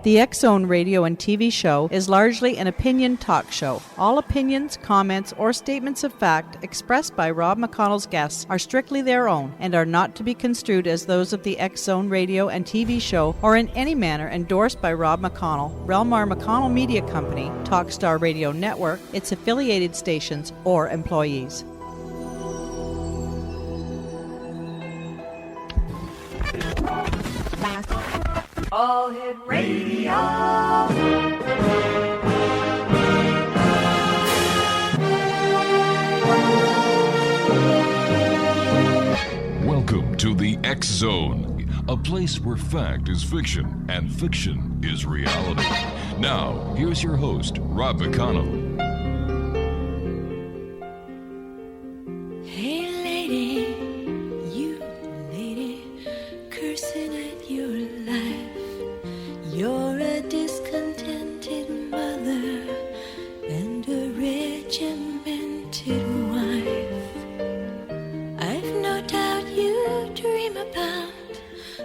The X-Zone radio and TV show is largely an opinion talk show. All opinions, comments, or statements of fact expressed by Rob McConnell's guests are strictly their own and are not to be construed as those of the X-Zone radio and TV show or in any manner endorsed by Rob McConnell, Relmar McConnell Media Company, Talkstar Radio Network, its affiliated stations, or employees. All Hit Radio. Welcome to the X Zone, a place where fact is fiction and fiction is reality. Now, here's your host, Rob McConnell. Hey lady, you lady, cursing at your life. You're a discontented mother and a regimented wife. I've no doubt you dream about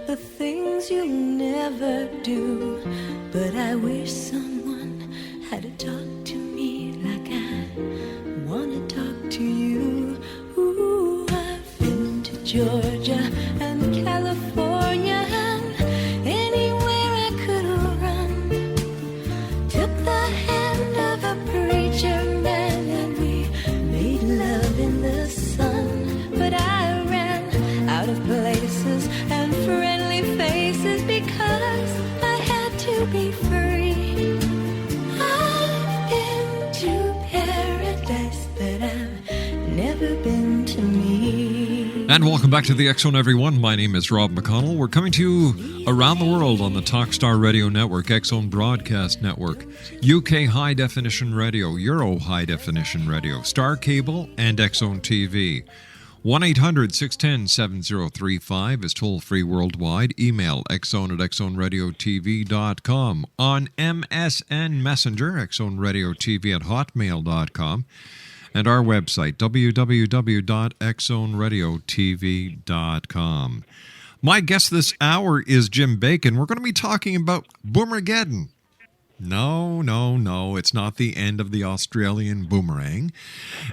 the things you'll never do, but I wish someone had to talk to me like I wanna talk to you. Ooh, I've been to Georgia and California and anywhere I could run. Took the hand of a preacher man and we made love in the sun. But I ran out of places and friendly faces because I had to be free. I've been to paradise, but I've never been to me. And welcome back to the X Zone, everyone. My name is Rob McConnell. We're coming to you around the world on the Talkstar Radio Network, X Zone Broadcast Network, UK High Definition Radio, Euro High Definition Radio, Star Cable, and X Zone TV. 1-800-610-7035 is toll-free worldwide. Email xzone@xzoneradiotv.com. On MSN Messenger, xzoneradiotv@hotmail.com. And our website, www.xzoneradiotv.com. My guest this hour is Jim Bacon. We're going to be talking about Boomergeddon. No, it's not the end of the Australian boomerang.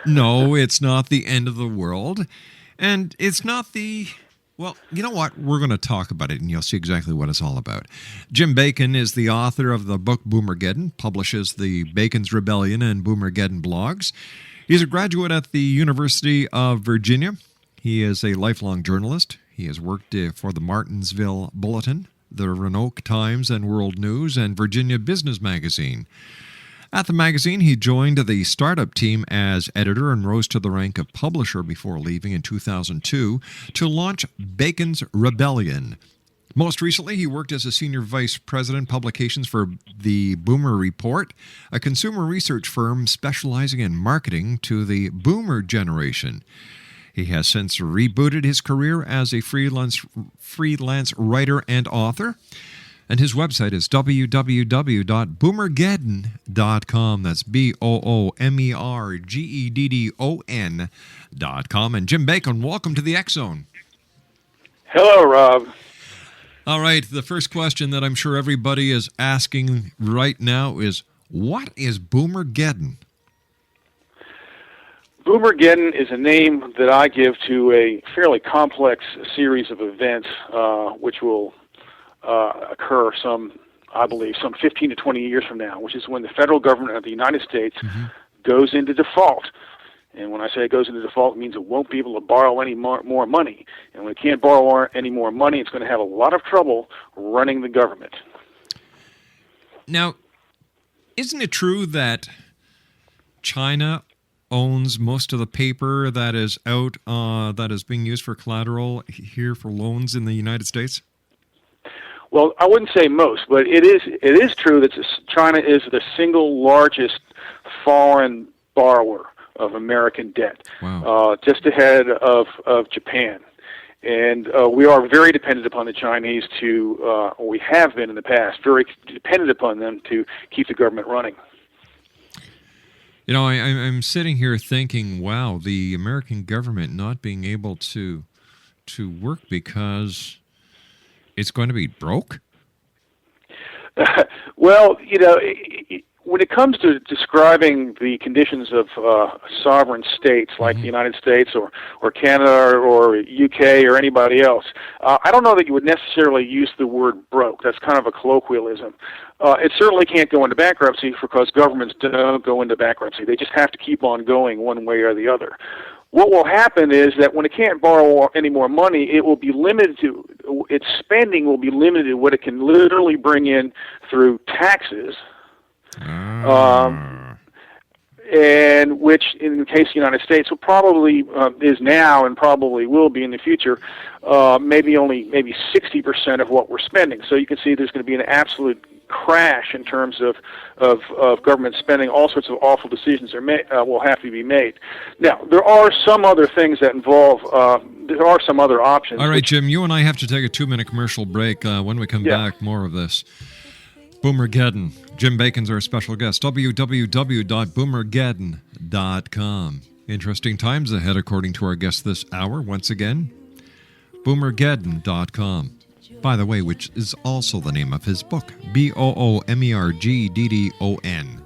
No, it's not the end of the world. And it's not the... Well, you know what? We're going to talk about it, and you'll see exactly what it's all about. Jim Bacon is the author of the book Boomergeddon, publishes the Bacon's Rebellion and Boomergeddon blogs. He's a graduate at the University of Virginia. He is a lifelong journalist. He has worked for the Martinsville Bulletin, the Roanoke Times and World News, and Virginia Business Magazine. At the magazine, he joined the startup team as editor and rose to the rank of publisher before leaving in 2002 to launch Bacon's Rebellion. Most recently, he worked as a senior vice president publications for the Boomer Report, a consumer research firm specializing in marketing to the boomer generation. He has since rebooted his career as a freelance writer and author, and his website is www.boomergeddon.com. That's BOOMERGEDDON.com. And Jim Bacon, welcome to the X Zone. Hello, Rob. All right, the first question that I'm sure everybody is asking right now is, what is Boomergeddon? Boomergeddon is a name that I give to a fairly complex series of events which will occur I believe, some 15 to 20 years from now, which is when the federal government of the United States goes into default. And when I say it goes into default, it means it won't be able to borrow any more money. And when it can't borrow any more money, it's going to have a lot of trouble running the government. Now, isn't it true that China owns most of the paper that is out, that is being used for collateral here for loans in the United States? Well, I wouldn't say most, but it is true that China is the single largest foreign borrower of American debt, just ahead of Japan. And we are very dependent upon the Chinese or we have been in the past, very dependent upon them to keep the government running. You know, I'm sitting here thinking, wow, the American government not being able to work because it's going to be broke? Well, when it comes to describing the conditions of sovereign states like the United States or Canada or UK or anybody else, I don't know that you would necessarily use the word broke. That's kind of a colloquialism. It certainly can't go into bankruptcy because governments don't go into bankruptcy. They just have to keep on going one way or the other. What will happen is that when it can't borrow any more money, it will be limited to, its spending will be limited to what it can literally bring in through taxes. And which, in the case of the United States, will probably is now and probably will be in the future, maybe 60% of what we're spending. So you can see there's going to be an absolute crash in terms of government spending. All sorts of awful decisions will have to be made. Now, there are some other things that involve. There are some other options. All right, Jim. You and I have to take a 2-minute commercial break. When we come back, more of this. Boomergeddon. Jim Bacon's our special guest. www.boomergeddon.com. Interesting times ahead, according to our guest this hour. Once again, Boomergeddon.com. By the way, which is also the name of his book, Boomergeddon.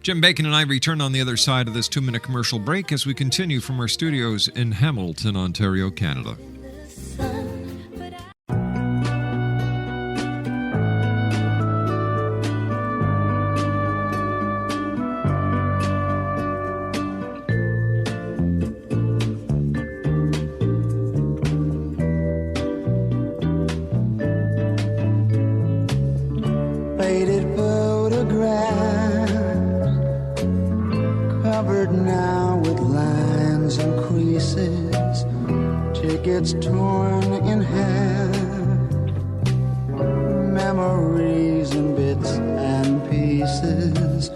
Jim Bacon and I return on the other side of this 2-minute commercial break as we continue from our studios in Hamilton, Ontario, Canada. Tickets torn in half, memories in bits and pieces,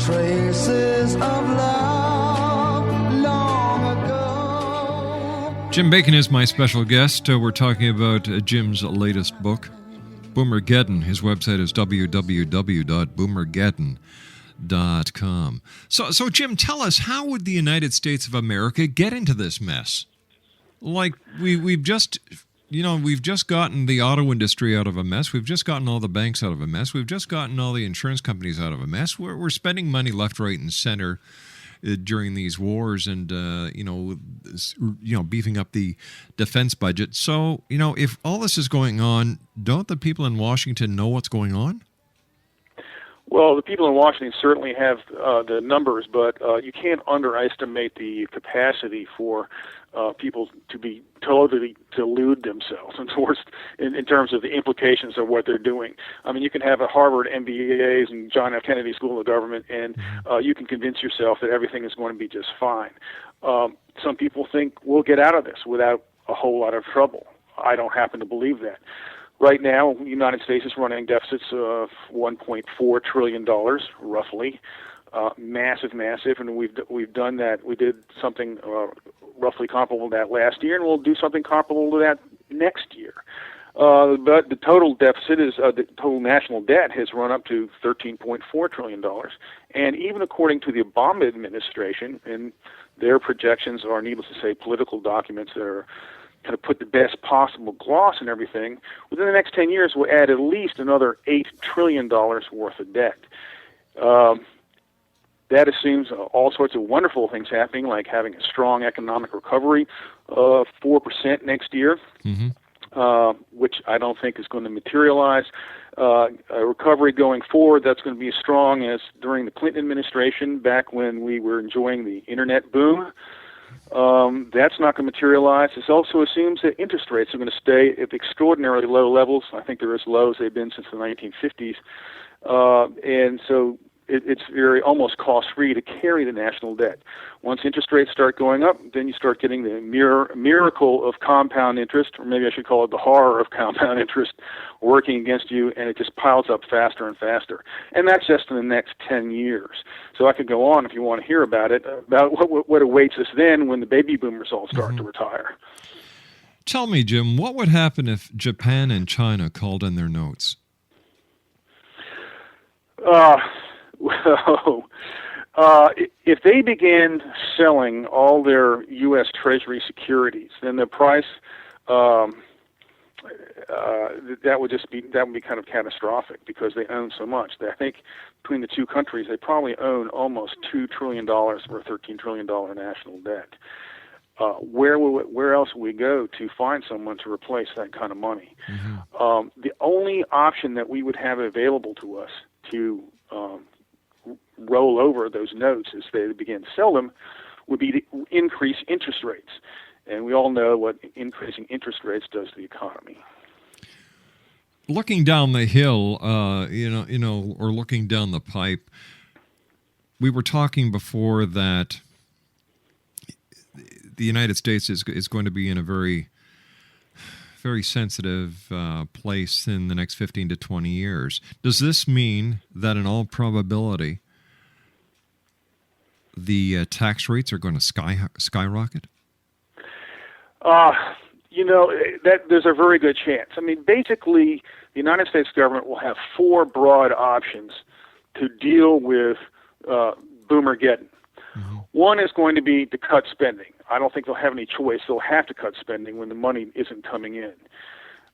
traces of love long ago. Jim Bacon is my special guest. We're talking about Jim's latest book, Boomergeddon. His website is www.boomergeddon.com. So Jim, tell us, how would the United States of America get into this mess? Like, we've just gotten the auto industry out of a mess. We've just gotten all the banks out of a mess. We've just gotten all the insurance companies out of a mess. We're spending money left, right, and center during these wars, and beefing up the defense budget. So, if all this is going on, don't the people in Washington know what's going on? Well, the people in Washington certainly have the numbers, but you can't underestimate the capacity for people to be totally delude themselves in terms of the implications of what they're doing. I mean, you can have a Harvard MBAs and John F. Kennedy School of Government, and you can convince yourself that everything is going to be just fine. Some people think we'll get out of this without a whole lot of trouble. I don't happen to believe that. Right now, the United States is running deficits of $1.4 trillion, roughly. Massive, and we've done that. We did something roughly comparable to that last year, and we'll do something comparable to that next year. But the total deficit the total national debt has run up to $13.4 trillion. And even according to the Obama administration, and their projections are, needless to say, political documents that are kind of put the best possible gloss and everything, within the next 10 years we'll add at least another $8 trillion worth of debt. That assumes all sorts of wonderful things happening, like having a strong economic recovery of 4% next year, which I don't think is going to materialize. A recovery going forward that's going to be as strong as during the Clinton administration, back when we were enjoying the internet boom. That's not going to materialize. This also assumes that interest rates are going to stay at extraordinarily low levels. I think they're as low as they've been since the 1950s. And so it's very almost cost-free to carry the national debt. Once interest rates start going up, then you start getting the miracle of compound interest, or maybe I should call it the horror of compound interest, working against you, and it just piles up faster and faster. And that's just in the next 10 years. So I could go on if you want to hear about it, about what awaits us then when the baby boomers all start to retire. Tell me, Jim, what would happen if Japan and China called in their notes? If they begin selling all their U.S. Treasury securities, then the price, that would be kind of catastrophic because they own so much. I think between the two countries, they probably own almost $2 trillion or $13 trillion national debt. Where else will we go to find someone to replace that kind of money? Mm-hmm. The only option that we would have available to us to roll over those notes as they begin to sell them would be to increase interest rates. And we all know what increasing interest rates does to the economy. Looking down the hill, or looking down the pipe, we were talking before that the United States is going to be in a very, very sensitive place in the next 15 to 20 years. Does this mean that in all probability the tax rates are going to skyrocket? There's a very good chance. I mean, basically, the United States government will have four broad options to deal with Boomergeddon. Mm-hmm. One is going to be to cut spending. I don't think they'll have any choice. They'll have to cut spending when the money isn't coming in.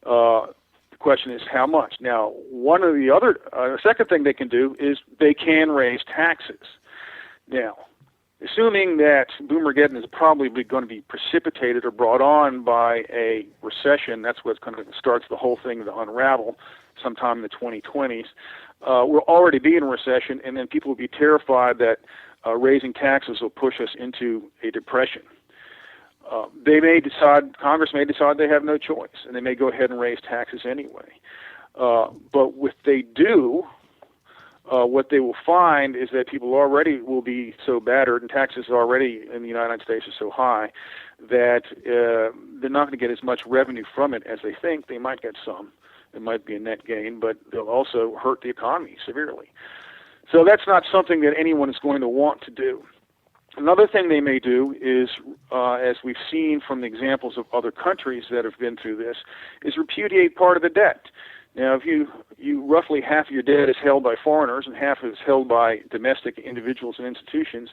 The question is how much. Now, the second thing they can do is they can raise taxes. Now, assuming that Boomergeddon is probably going to be precipitated or brought on by a recession, that's what kind of starts the whole thing to unravel sometime in the 2020s. We'll already be in a recession, and then people will be terrified that raising taxes will push us into a depression. Congress may decide they have no choice, and they may go ahead and raise taxes anyway. But if they do, what they will find is that people already will be so battered, and taxes already in the United States are so high, that they're not going to get as much revenue from it as they think. They might get some. It might be a net gain, but they'll also hurt the economy severely. So that's not something that anyone is going to want to do. Another thing they may do is, as we've seen from the examples of other countries that have been through this, is repudiate part of the debt. Now, if you roughly half of your debt is held by foreigners and half is held by domestic individuals and institutions,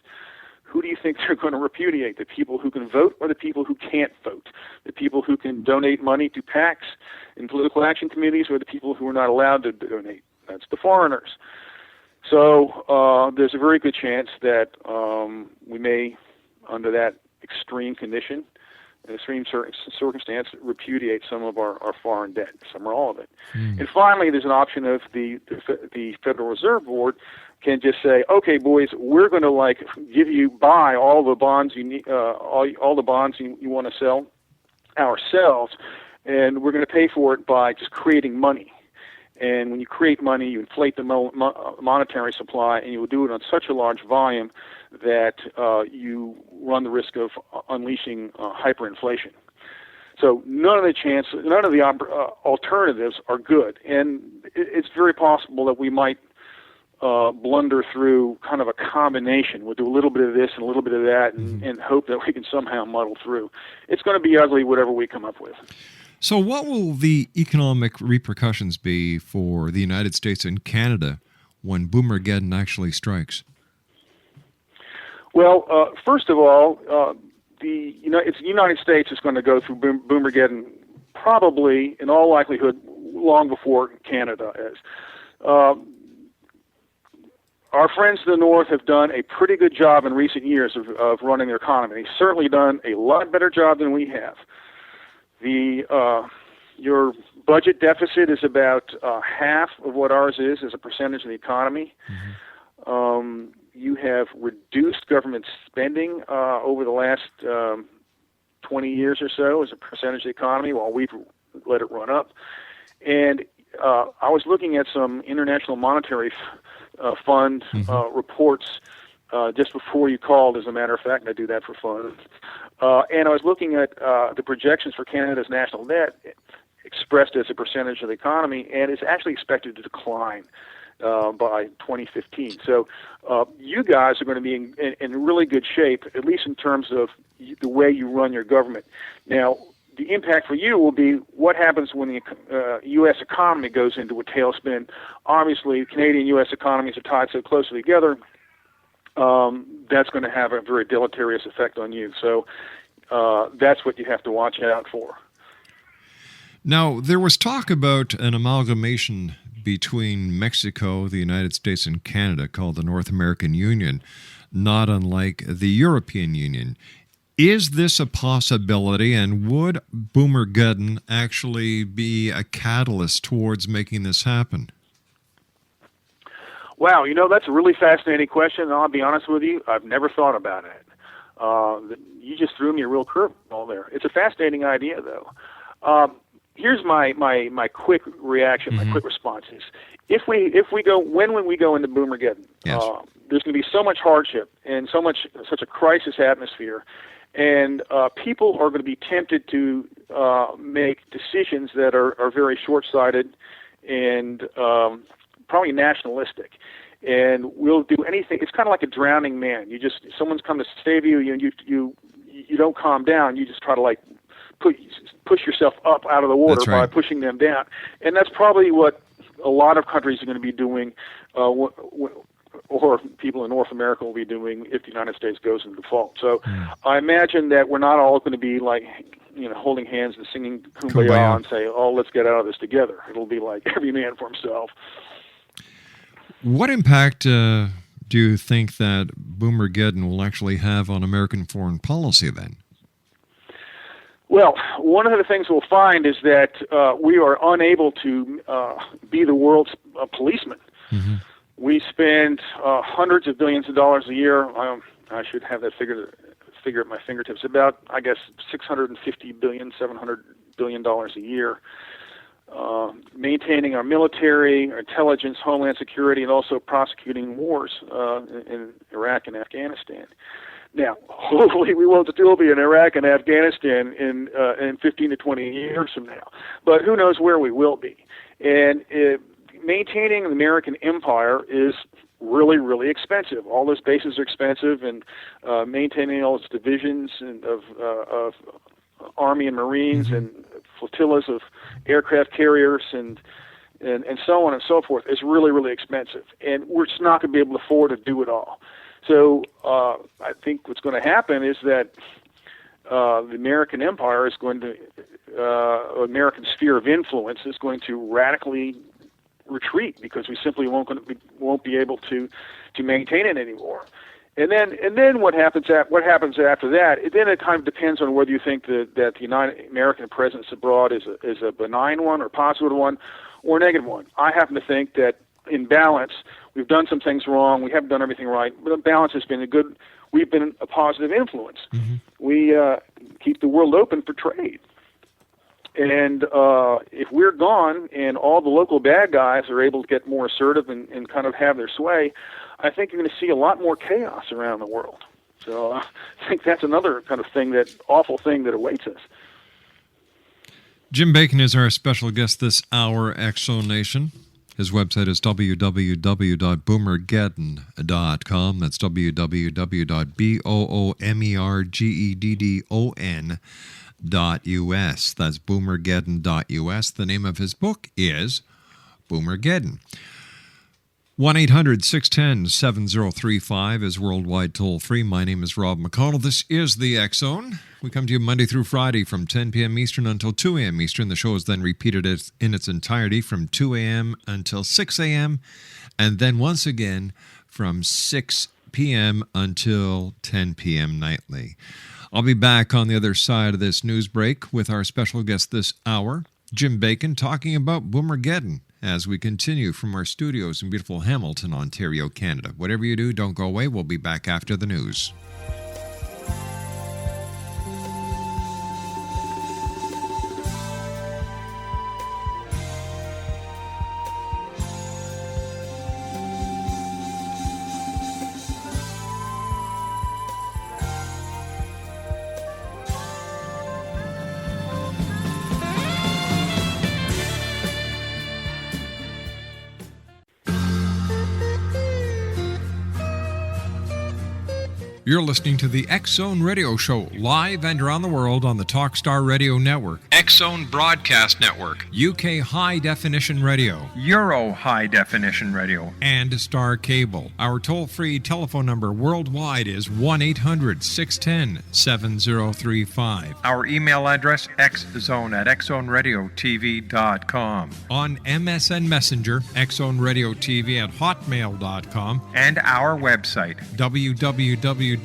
who do you think they're going to repudiate? The people who can vote or the people who can't vote? The people who can donate money to PACs and political action committees or the people who are not allowed to donate? That's the foreigners. So there's a very good chance that we may, under that extreme condition, an extreme circumstance, repudiate some of our foreign debt, some or all of it. And finally, there's an option of the Federal Reserve Board can just say, okay, boys, we're going to buy all the bonds you need, all the bonds you want to sell ourselves, and we're going to pay for it by just creating money. And when you create money, you inflate the monetary supply, and you will do it on such a large volume that you run the risk of unleashing hyperinflation. So none of the alternatives are good, and it's very possible that we might blunder through kind of a combination. We'll do a little bit of this and a little bit of that, and hope that we can somehow muddle through. It's going to be ugly, whatever we come up with. So what will the economic repercussions be for the United States and Canada when Boomergeddon actually strikes? Well, first of all, the United States is going to go through Boomergeddon probably, in all likelihood, long before Canada is. Our friends to the north have done a pretty good job in recent years of running their economy. They've certainly done a lot better job than we have. Your budget deficit is about half of what ours is as a percentage of the economy. Mm-hmm. You have reduced government spending over the last 20 years or so as a percentage of the economy while we've let it run up. And I was looking at some International Monetary Fund reports just before you called, as a matter of fact, and I do that for fun. And I was looking at the projections for Canada's national debt expressed as a percentage of the economy, and it's actually expected to decline by 2015. So you guys are going to be in really good shape, at least in terms of the way you run your government. Now, the impact for you will be what happens when the U.S. economy goes into a tailspin. Obviously, Canadian U.S. economies are tied so closely together. That's going to have a very deleterious effect on you. So that's what you have to watch out for. Now, there was talk about an amalgamation between Mexico, the United States, and Canada called the North American Union, not unlike the European Union. Is this a possibility, and would Boomergeddon actually be a catalyst towards making this happen? Wow, that's a really fascinating question, and I'll be honest with you, I've never thought about it. You just threw me a real curveball there. It's a fascinating idea, though. Here's my quick reaction, my quick response is, when we go into Boomergeddon, yes. There's going to be so much hardship and such a crisis atmosphere, and people are going to be tempted to make decisions that are very short-sighted and probably nationalistic. And we'll do anything. It's kind of like a drowning man. Someone's come to save you, and you don't calm down. You just try to push yourself up out of the water by pushing them down. And that's probably what a lot of countries are going to be doing, or people in North America will be doing if the United States goes into default. So I imagine that we're not all going to be holding hands and singing Kumbaya and say, oh, let's get out of this together. It'll be like every man for himself. What impact do you think that Boomergeddon will actually have on American foreign policy then? Well, one of the things we'll find is that we are unable to be the world's policeman. Mm-hmm. We spend hundreds of billions of dollars a year. I should have that figure at my fingertips. About, I guess, $650 billion, $700 billion a year, maintaining our military, our intelligence, homeland security, and also prosecuting wars in Iraq and Afghanistan. Now, hopefully we won't still be in Iraq and Afghanistan in 15 to 20 years from now. But who knows where we will be. And maintaining the American empire is really, really expensive. All those bases are expensive, and maintaining all its divisions of Army and Marines and flotillas of aircraft carriers and so on and so forth is really, really expensive. And we're just not going to be able to afford to do it all. So I think what's going to happen is that the American empire is going to, American sphere of influence is going to radically retreat because we simply won't be able to maintain it anymore. And then what happens after that? Then it kind of depends on whether you think that the United American presence abroad is a benign one or positive one or a negative one. I happen to think that in balance, we've done some things wrong. We haven't done everything right, but in balance has been we've been a positive influence. Mm-hmm. We keep the world open for trade. And if we're gone and all the local bad guys are able to get more assertive and kind of have their sway, I think you're going to see a lot more chaos around the world. So I think that's another kind of awful thing that awaits us. Jim Bacon is our special guest this hour, Exo Nation. His website is www.boomergeddon.com. That's www.boomergeddon.us. That's boomergeddon.us. The name of his book is Boomergeddon. 1-800-610-7035 is worldwide toll-free. My name is Rob McConnell. This is the X-Zone. We come to you Monday through Friday from 10 p.m. Eastern until 2 a.m. Eastern. The show is then repeated in its entirety from 2 a.m. until 6 a.m. and then once again from 6 p.m. until 10 p.m. nightly. I'll be back on the other side of this news break with our special guest this hour, Jim Bacon, talking about Boomergeddon, as we continue from our studios in beautiful Hamilton, Ontario, Canada. Whatever you do, don't go away. We'll be back after the news. You're listening to the X Zone Radio Show, live and around the world on the Talkstar Radio Network, X Zone Broadcast Network, UK High Definition Radio, Euro High Definition Radio, and Star Cable. Our toll-free telephone number worldwide is 1-800-610-7035. Our email address, xzone@xzoneradiotv.com. On MSN Messenger, xzoneradiotv@hotmail.com, and our website, www.xzoneradiotv.com.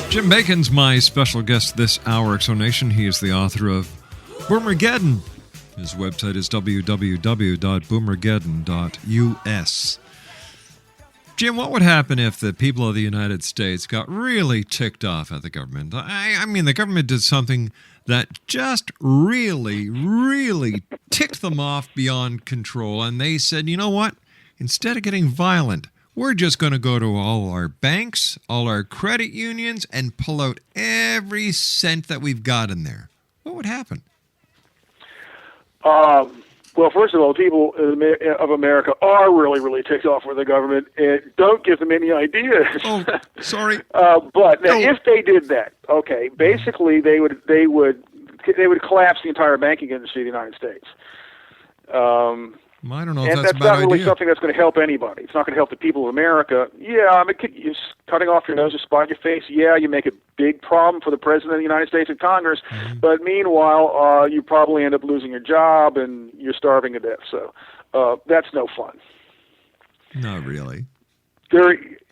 Jim Bacon's my special guest this hour, Exonation. He is the author of Boomergeddon. His website is www.boomergeddon.us. Jim, what would happen if the people of the United States got really ticked off at the government? I mean, the government did something that just really ticked them off beyond control, and they said, you know what? Instead of getting violent, we're just going to go to all our banks, all our credit unions, and pull out every cent that we've got in there. What would happen? Well, first of all, people of America are really ticked off with the government, and don't give them any ideas. Oh, sorry. But now, if they did that, okay, basically they would collapse the entire banking industry of the United States. I don't know if and that's a bad not really idea. something that's going to help anybody. It's not going to help the people of America. Yeah, I mean, you're cutting off your nose to spite your face. Yeah, you make a big problem for the President of the United States and Congress, but meanwhile, you probably end up losing your job and you're starving to death. So that's no fun. Not really.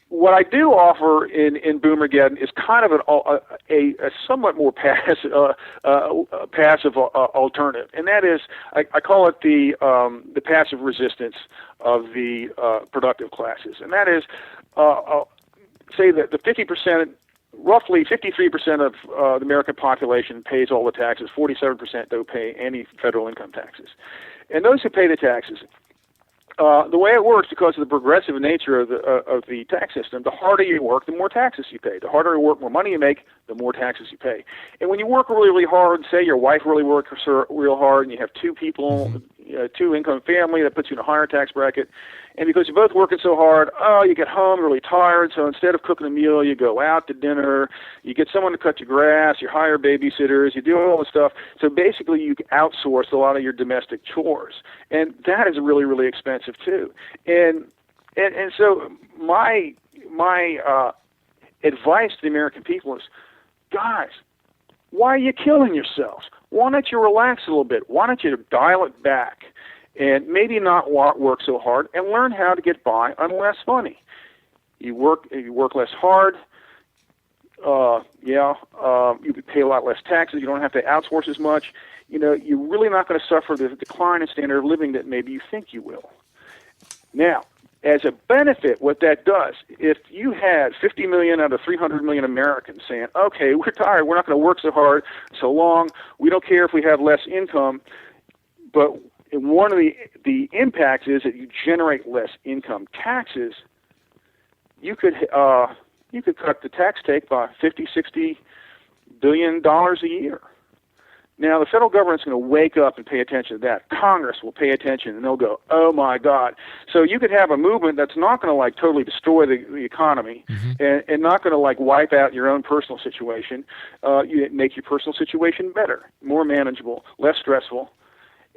What I do offer in Boomergeddon is kind of a somewhat more passive alternative, and that is I call it the passive resistance of the productive classes, and that is say that the 50%, roughly 53% of the American population pays all the taxes, 47% don't pay any federal income taxes, and those who pay the taxes. The way it works, because of the progressive nature of the tax system, the harder you work, the more taxes you pay. The harder you work, more money you make, the more taxes you pay. And when you work really hard, say your wife really works real hard, and you have two people, two-income family, that puts you in a higher tax bracket. And because you're both working so hard, you get home really tired, so instead of cooking a meal, you go out to dinner, you get someone to cut your grass, you hire babysitters, you do all this stuff. So basically you outsource a lot of your domestic chores. And that is really expensive too. And so my advice to the American people is, guys, why are you killing yourselves? Why don't you relax a little bit? Why don't you dial it back? And maybe not work so hard, and learn how to get by on less money. You work less hard. You pay a lot less taxes. You don't have to outsource as much. You're really not going to suffer the decline in standard of living that maybe you think you will. Now, as a benefit, what that does, if you had 50 million out of 300 million Americans saying, okay, we're tired, we're not going to work so hard, so long, we don't care if we have less income, but one of the impacts is that you generate less income taxes. You could cut the tax take by $50-60 billion a year. Now, the federal government's going to wake up and pay attention to that. Congress will pay attention, and they'll go, oh, my God. So you could have a movement that's not going to, like, totally destroy the economy and not going to, like, wipe out your own personal situation. You make your personal situation better, more manageable, less stressful,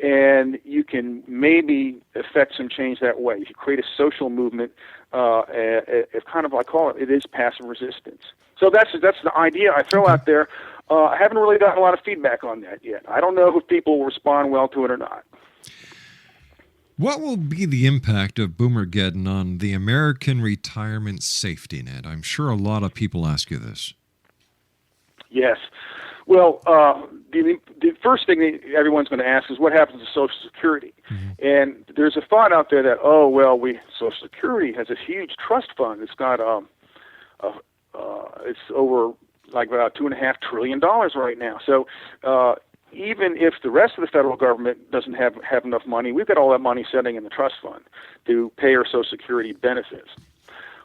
and you can maybe affect some change that way. If you create a social movement, if kind of, I call it is passive resistance. So that's the idea I throw out there. I haven't really gotten a lot of feedback on that yet. I don't know if people will respond well to it or not. What will be the impact of Boomergeddon on the American retirement safety net? I'm sure a lot of people ask you this. Yes. Well, the first thing that everyone's going to ask is what happens to Social Security. And there's a thought out there that, Social Security has this huge trust fund. It's got it's over like about $2.5 trillion right now. So even if the rest of the federal government doesn't have enough money, we've got all that money sitting in the trust fund to pay our Social Security benefits.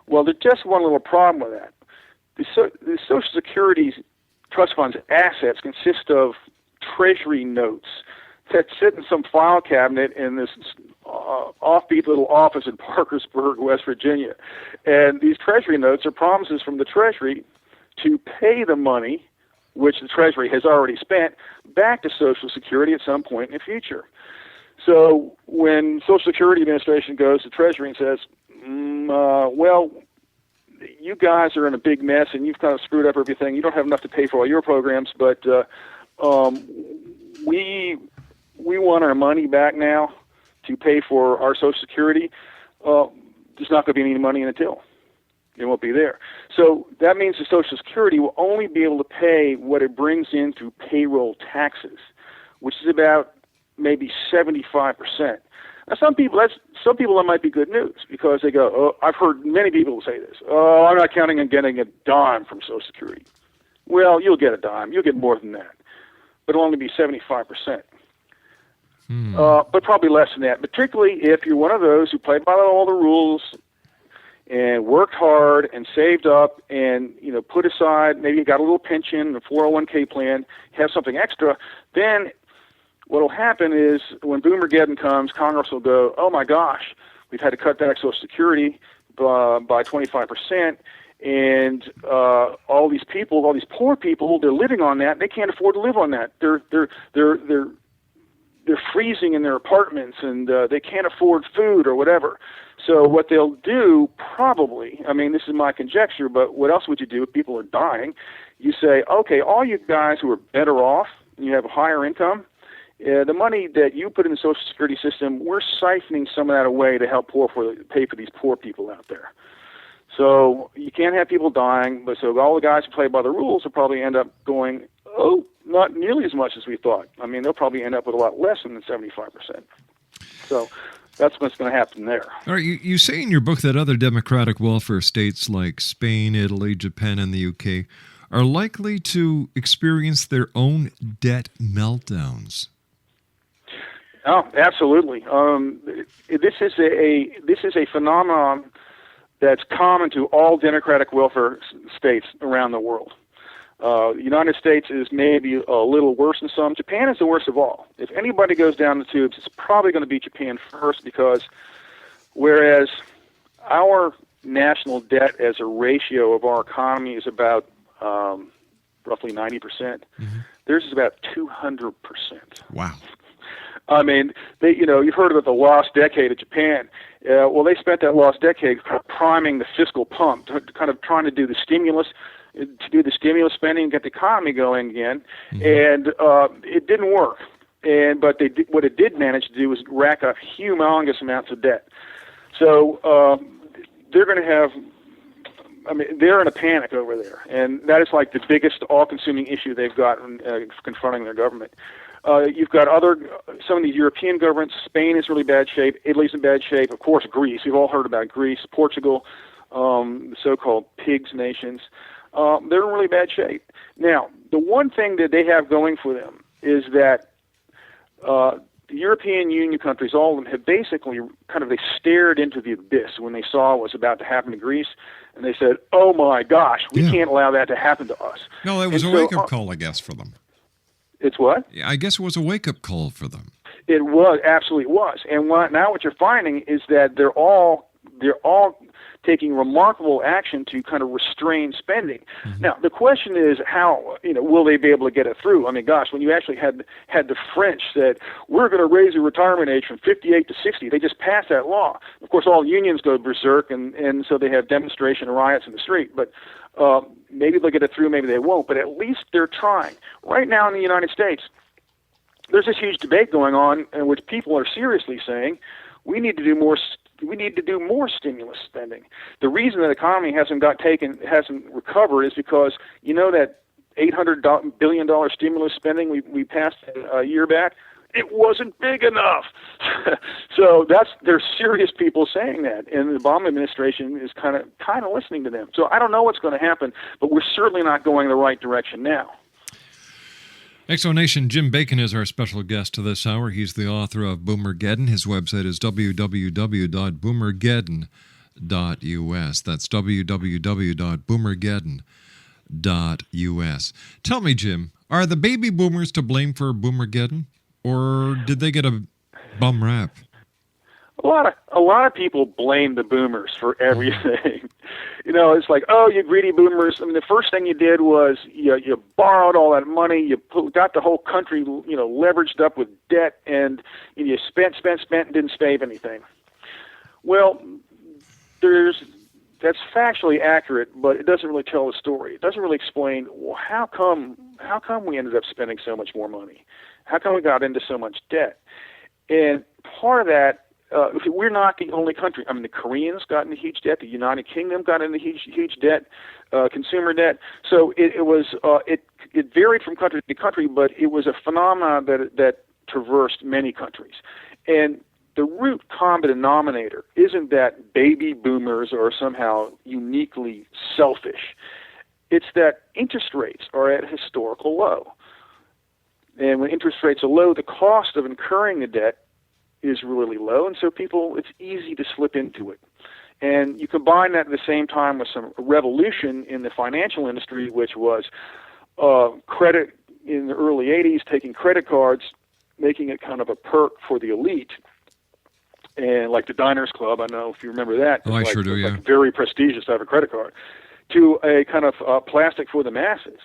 Well, there's just one little problem with that. The Social Security's trust fund's assets consist of treasury notes that sit in some file cabinet in this offbeat little office in Parkersburg, West Virginia. And these treasury notes are promises from the Treasury to pay the money, which the Treasury has already spent, back to Social Security at some point in the future. So when Social Security Administration goes to Treasury and says, you guys are in a big mess and you've kind of screwed up everything. You don't have enough to pay for all your programs, but we want our money back now to pay for our Social Security. There's not going to be any money in the till. It won't be there. So that means the Social Security will only be able to pay what it brings in through payroll taxes, which is about maybe 75%. Now, some people that might be good news because they go, oh, I've heard many people say this. Oh, I'm not counting on getting a dime from Social Security. Well, you'll get a dime. You'll get more than that. But it'll only be 75%. But probably less than that, particularly if you're one of those who played by all the rules and worked hard and saved up and, put aside, maybe you got a little pension, a 401k plan, have something extra, then what will happen is when Boomergeddon comes, Congress will go, oh my gosh, we've had to cut back Social Security by 25%, and all these poor people, they're living on that. They can't afford to live on that. They're freezing in their apartments, and they can't afford food or whatever. So what they'll do probably, this is my conjecture, but what else would you do if people are dying? You say, okay, all you guys who are better off, and you have a higher income, the money that you put in the Social Security system, we're siphoning some of that away to help pay for these poor people out there. So you can't have people dying, but so all the guys who play by the rules will probably end up going, oh, not nearly as much as we thought. They'll probably end up with a lot less than the 75%. So that's what's going to happen there. All right, you say in your book that other democratic welfare states like Spain, Italy, Japan, and the UK are likely to experience their own debt meltdowns. Oh, absolutely. This is a phenomenon that's common to all democratic welfare states around the world. The United States is maybe a little worse than some. Japan is the worst of all. If anybody goes down the tubes, it's probably going to be Japan first, because whereas our national debt as a ratio of our economy is about roughly 90%, theirs is about 200%. Wow. You've heard about the lost decade of Japan. Well, they spent that lost decade priming the fiscal pump, kind of trying to do the stimulus spending and get the economy going again, and it didn't work. But what it did manage to do was rack up humongous amounts of debt. So they're going to have. They're in a panic over there, and that is like the biggest, all-consuming issue they've got confronting their government. You've got some of these European governments. Spain is in really bad shape. Italy's in bad shape. Of course, Greece. We've all heard about Greece. Portugal, the so-called pigs nations. They're in really bad shape. Now, the one thing that they have going for them is that the European Union countries, all of them, have basically they stared into the abyss when they saw what was about to happen to Greece, and they said, oh my gosh, we can't allow that to happen to us. No, it was a wake-up call, I guess, for them. It's what? I guess it was a wake-up call for them. It was, absolutely was. And now what you're finding is that they're all taking remarkable action to kind of restrain spending. Mm-hmm. Now, the question is how, will they be able to get it through? I mean, gosh, when you actually had the French said, we're going to raise the retirement age from 58 to 60, they just passed that law. Of course, all unions go berserk, and so they have demonstration riots in the street. But maybe they'll get it through, maybe they won't, but at least they're trying. Right now in the United States, there's this huge debate going on in which people are seriously saying we need to do more stimulus spending. The reason that the economy hasn't recovered is because that $800 billion stimulus spending we passed a year back, it wasn't big enough. So there's serious people saying that, and the Obama administration is kind of listening to them. So I don't know what's going to happen, but we're certainly not going the right direction now. Exonation, Jim Bacon is our special guest to this hour. He's the author of Boomergeddon. His website is www.boomergeddon.us. That's www.boomergeddon.us. Tell me, Jim, are the baby boomers to blame for Boomergeddon, or did they get a bum rap? A lot of people blame the boomers for everything. It's like, oh, you greedy boomers. I mean, the first thing you did was you borrowed all that money, you got the whole country, leveraged up with debt, and you spent, and didn't save anything. Well, that's factually accurate, but it doesn't really tell the story. It doesn't really explain, well, how come we ended up spending so much more money? How come we got into so much debt? And part of that, we're not the only country. I mean, the Koreans got into huge debt. The United Kingdom got into huge debt, consumer debt. So it varied from country to country, but it was a phenomenon that traversed many countries. And the root common denominator isn't that baby boomers are somehow uniquely selfish. It's that interest rates are at a historical low. And when interest rates are low, the cost of incurring the debt is really low, and so it's easy to slip into it. And you combine that at the same time with some revolution in the financial industry, which was credit in the early 80s, taking credit cards, making it kind of a perk for the elite, and like the Diners Club, I don't know if you remember that. Oh, I sure do, yeah. Very prestigious to have a credit card, to a kind of plastic for the masses.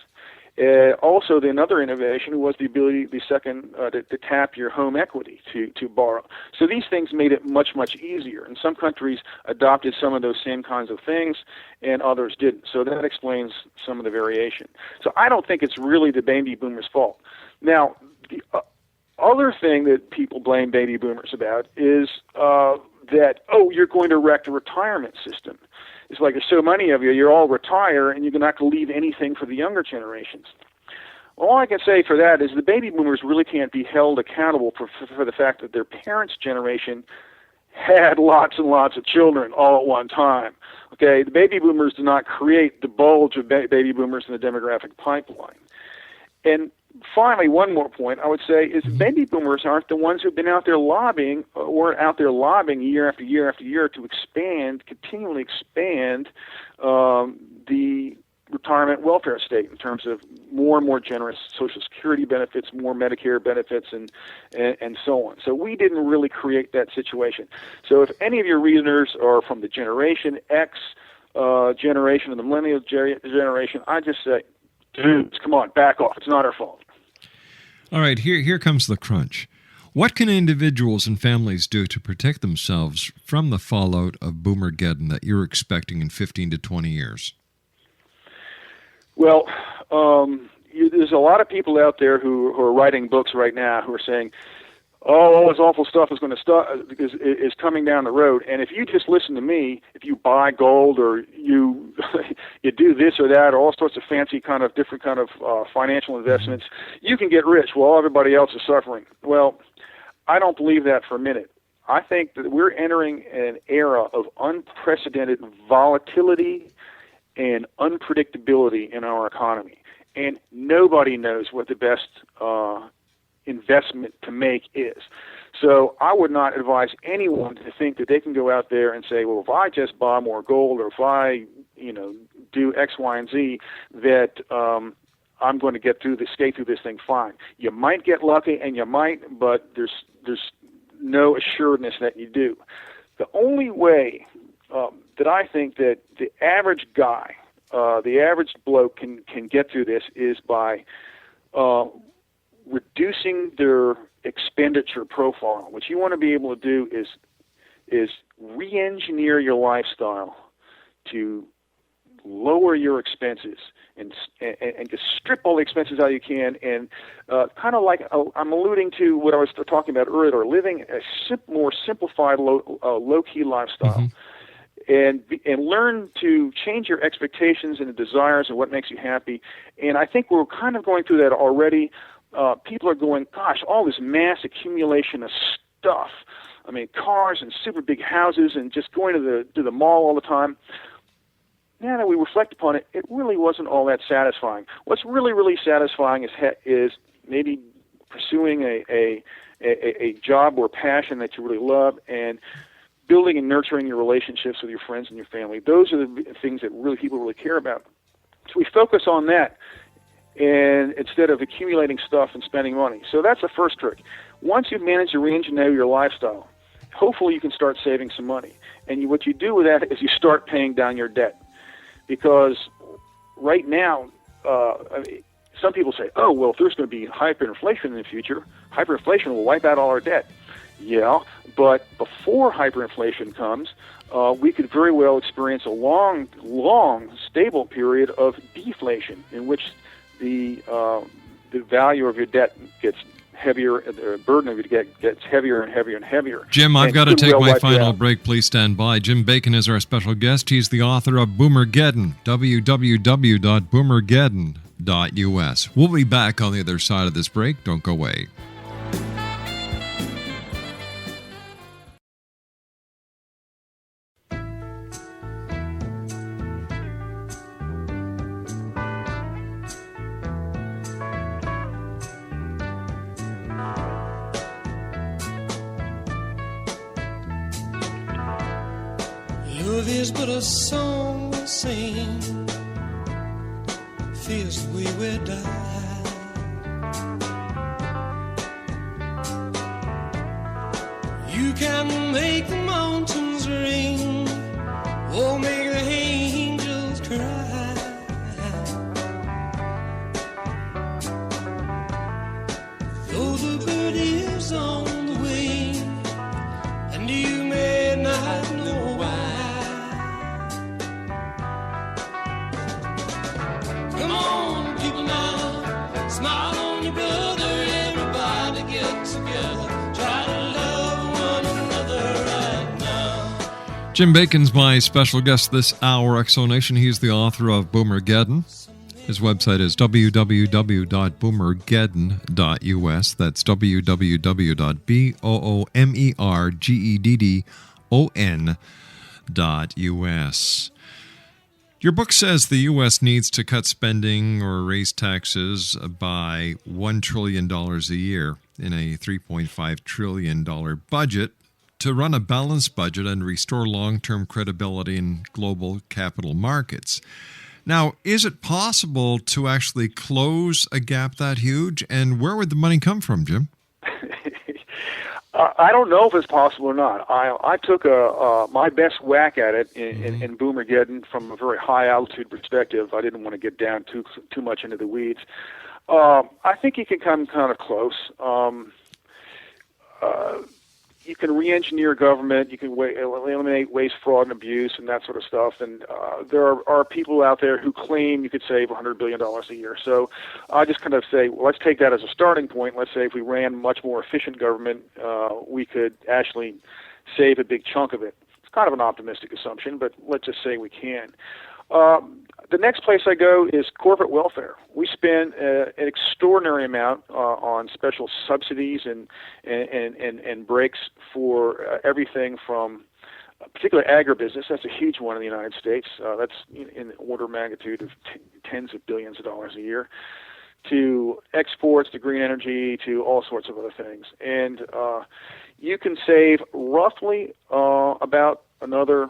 Also, another innovation was the ability, to tap your home equity to borrow. So these things made it much, much easier. And some countries adopted some of those same kinds of things, and others didn't. So that explains some of the variation. So I don't think it's really the baby boomers' fault. Now, the other thing that people blame baby boomers about is that, you're going to wreck the retirement system. It's like there's so many of you, you're all retire, and you're not going to leave anything for the younger generations. All I can say for that is the baby boomers really can't be held accountable for the fact that their parents' generation had lots and lots of children all at one time. Okay, the baby boomers did not create the bulge of baby boomers in the demographic pipeline. And finally, one more point I would say is baby boomers aren't the ones who've been out there lobbying year after year after year to continually expand the retirement welfare state in terms of more and more generous Social Security benefits, more Medicare benefits, and so on. So we didn't really create that situation. So if any of your readers are from the Generation X generation or the Millennial generation, I just say, dudes, come on, back off. It's not our fault. All right, here comes the crunch. What can individuals and families do to protect themselves from the fallout of Boomergeddon that you're expecting in 15 to 20 years? Well, there's a lot of people out there who are writing books right now who are saying, all this awful stuff is going to is coming down the road. And if you just listen to me, if you buy gold or you you do this or that or all sorts of fancy kind of different kind of financial investments, you can get rich while everybody else is suffering. Well, I don't believe that for a minute. I think that we're entering an era of unprecedented volatility and unpredictability in our economy. And nobody knows what the best investment to make is. So I would not advise anyone to think that they can go out there and say, well, if I just buy more gold or if I, do X, Y, and Z, that I'm going to skate through this thing fine. You might get lucky, and you might, but there's no assuredness that you do. The only way that I think that the average guy, the average bloke can get through this is by reducing their expenditure profile. What you want to be able to do is re-engineer your lifestyle to lower your expenses and just strip all the expenses out you can, and kind of like I'm alluding to what I was talking about earlier, living a more simplified, low-key lifestyle. Mm-hmm. And learn to change your expectations and desires and what makes you happy. And I think we're kind of going through that already. People are going, gosh, all this mass accumulation of stuff. I mean, cars and super big houses and just going to the mall all the time. Now that we reflect upon it, it really wasn't all that satisfying. What's really, really satisfying is maybe pursuing a job or passion that you really love, and building and nurturing your relationships with your friends and your family. Those are the things that people really care about. So we focus on that, and instead of accumulating stuff and spending money. So that's the first trick. Once you've managed to re-engineer your lifestyle, hopefully you can start saving some money. And what you do with that is you start paying down your debt. Because right now, some people say, oh, well, if there's going to be hyperinflation in the future, hyperinflation will wipe out all our debt. Yeah, but before hyperinflation comes, we could very well experience a long, stable period of deflation in which the value of your debt gets heavier, the burden of your debt gets heavier and heavier and heavier. Jim, I've got to take my final break. Please stand by. Jim Bacon is our special guest. He's the author of Boomergeddon, www.boomergeddon.us. We'll be back on the other side of this break. Don't go away. Love is but a song we sing, feels the way we die. You can make the mountains ring, or make the angels cry. Though the bird is on the wing, and you may not know why. Come on, people now, smile on your brother, everybody get together, try to love one another right now. Jim Bacon's my special guest this hour, Exonation. He's the author of Boomergeddon. His website is www.boomergeddon.us. That's www.boomergeddon.us. Your book says the U.S. needs to cut spending or raise taxes by $1 trillion a year in a $3.5 trillion budget to run a balanced budget and restore long-term credibility in global capital markets. Now, is it possible to actually close a gap that huge, and where would the money come from, Jim? I don't know if it's possible or not. I took my best whack at it in Boomergeddon from a very high altitude perspective. I didn't want to get down too much into the weeds. I think you can come kind of close. You can re-engineer government. You can eliminate waste, fraud, and abuse, and that sort of stuff. And there are people out there who claim you could save $100 billion a year. So I just kind of say, well, let's take that as a starting point. Let's say if we ran much more efficient government, we could actually save a big chunk of it. It's kind of an optimistic assumption, but let's just say we can. The next place I go is corporate welfare. We spend an extraordinary amount on special subsidies and breaks for everything from particularly agribusiness. That's a huge one in the United States. That's in the order of magnitude of tens of billions of dollars a year, to exports, to green energy, to all sorts of other things. And you can save roughly about another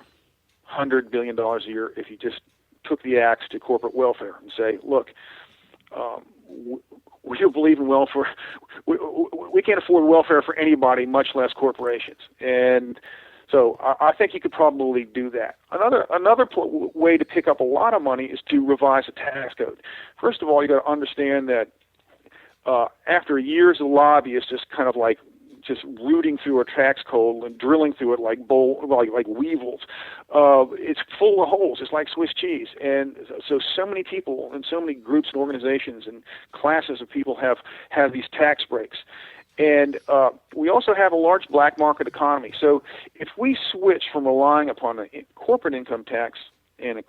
$100 billion a year if you just took the axe to corporate welfare and say, look, we don't believe in welfare. We can't afford welfare for anybody, much less corporations. And so I think you could probably do that. Another way to pick up a lot of money is to revise the tax code. First of all, you got to understand that after years of lobbyists just kind of like just rooting through a tax code and drilling through it like weevils, it's full of holes. It's like Swiss cheese. And so many people and so many groups and organizations and classes of people have these tax breaks. And we also have a large black market economy. So if we switch from relying upon a corporate income tax and an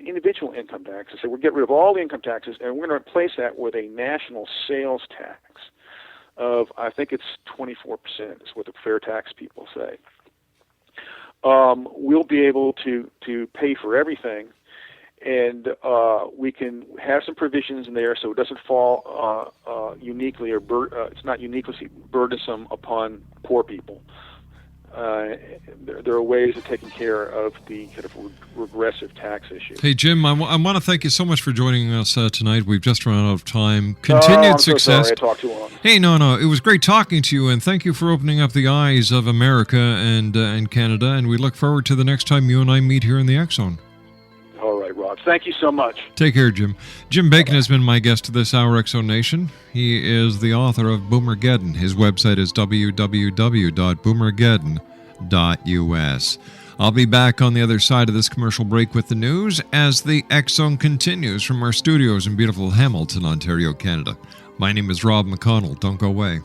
individual income tax, and say we'll get rid of all the income taxes and we're going to replace that with a national sales tax of, I think it's 24%, is what the fair tax people say. We'll be able to pay for everything, and we can have some provisions in there so it doesn't fall uniquely or it's not uniquely burdensome upon poor people. There are ways of taking care of the kind of regressive tax issue. Hey, Jim, I want to thank you so much for joining us tonight. We've just run out of time. Continued I'm success. So sorry I talked too long. Hey, no. It was great talking to you, and thank you for opening up the eyes of America and Canada, and we look forward to the next time you and I meet here in the X Zone. All right, Rob. Thank you so much. Take care, Jim. Jim Bacon has been my guest this hour, X Zone Nation. He is the author of Boomergeddon. His website is www.boomergeddon.us. I'll be back on the other side of this commercial break with the news as the X Zone continues from our studios in beautiful Hamilton, Ontario, Canada. My name is Rob McConnell. Don't go away.